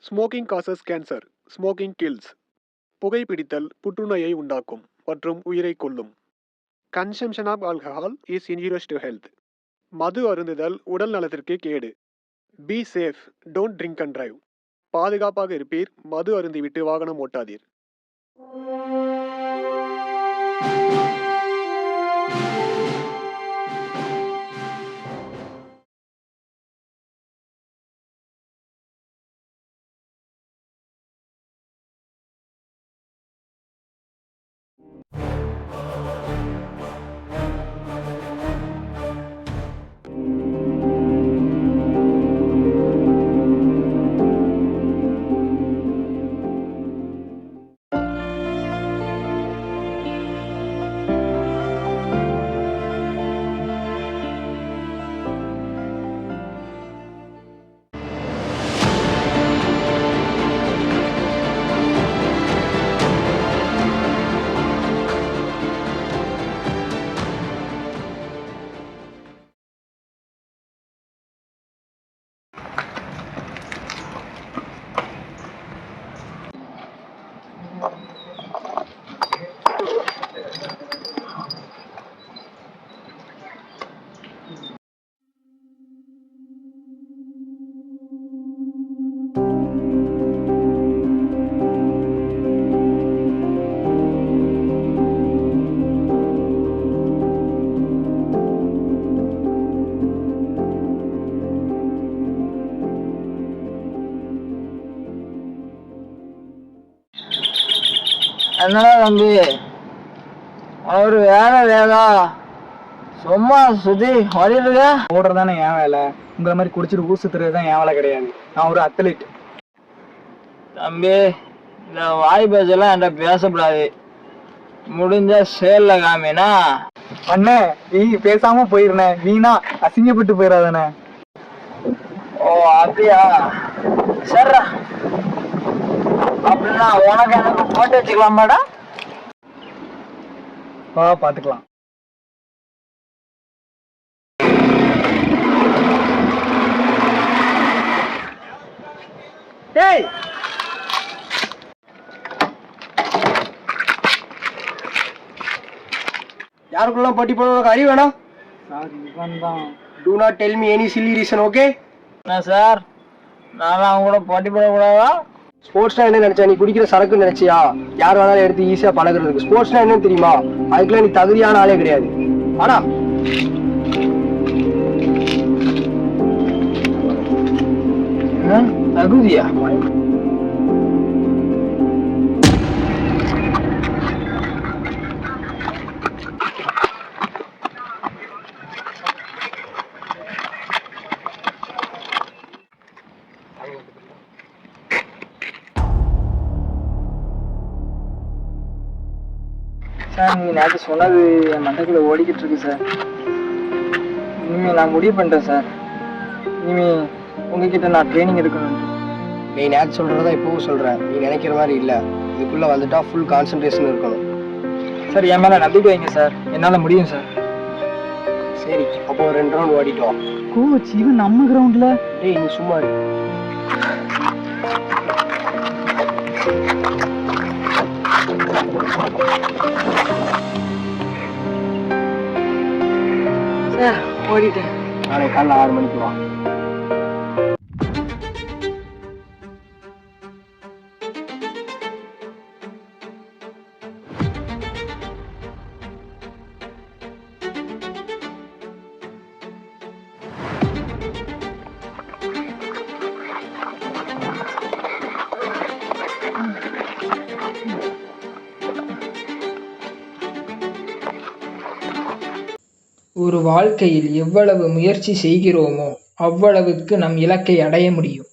Smoking causes cancer. Smoking kills. புகைப்பிடித்தல் புற்றுநோயை உண்டாக்கும் மற்றும் உயிரை கொல்லும். Consumption of alcohol is injurious to health. மது அருந்துதல் உடல் நலத்திற்கு கேடு. Be safe, don't drink and drive. பாதுகாப்பாக இருப்பீர், மது அருந்திவிட்டு வாகனம் ஓட்டாதீர். என்னடா தம்பி, ஒரு வேலை வேதா சும்மா சுத்தி ஓடிட்டு ஓடுறதானே என் வேலை. உங்களை மாதிரி குடிச்சிட்டு ஊர் சுத்துறது தான் என் வேலை கிடையாது. நான் ஒரு அத்லீட். தம்பி, இந்த வாய் பேச்செல்லாம் என்கிட்ட பேசக்கூடாது. முடிஞ்ச செயல்ல காமினா. அண்ணே, நீ பேசாம போயிருந்தேன், வீணா அசிங்கப்பட்டு போயிடாதானே. ஓ அப்படியா, சரிடா. அப்படின்னா உனக்கு எனக்கு போட்டு வச்சுக்கலாமாடா? வா பாத்துக்கலாம். டேய், யாருக்குள்ள போட்டி போட உனக்கு அறிவு வேணாம். சார் இவன் தான். Do not tell me any silly reason, okay? என்ன சார், நான் அவங்க கூட போட்டி போடக்கூடாதா? ஸ்போர்ட்ஸ்னா என்ன நினைச்சா? நீ குடிக்கிற சரக்குன்னு நினைச்சியா? யார் வேணாலும் எடுத்து ஈஸியா பழகுறதுக்கு. ஸ்போர்ட்ஸ்னா என்னன்னு தெரியுமா? அதுக்கெல்லாம் நீ தகுதியான ஆளே கிடையாது. ஆனா தகுதியா? சார், நீங்க நேற்று சொன்னது என் மண்டக்குள்ள ஓடிக்கிட்டு இருக்கு சார். இனிமே நான் முடிவு பண்ணிட்டேன் சார். இனிமே உங்ககிட்ட நான் ட்ரைனிங் எடுக்கணும். நீ நேற்று சொல்றதா இப்பவும் சொல்றேன். நீ நினைக்கிற மாதிரி இல்ல. இதுக்குள்ள வந்துட்டா ஃபுல் கான்சென்ட்ரேஷன் இருக்கணும். சார், என் மேல நம்பிக்கை வைங்க சார். என்னால முடியும் சார். சரி, அப்போ ஒரு 2 ரவுண்ட் ஓடிட்டு வா. கோச், இவன் நம்ம கிரவுண்ட்ல. டேய், நீ சும்மா இரு. சார், ஓடிட்டேன். நாளைக்கு காலைல 6 மணிக்கு வா. ஒரு வாழ்க்கையில் எவ்வளவு முயற்சி செய்கிறோமோ அவ்வளவுக்கு நம் இலக்கை அடைய முடியும்.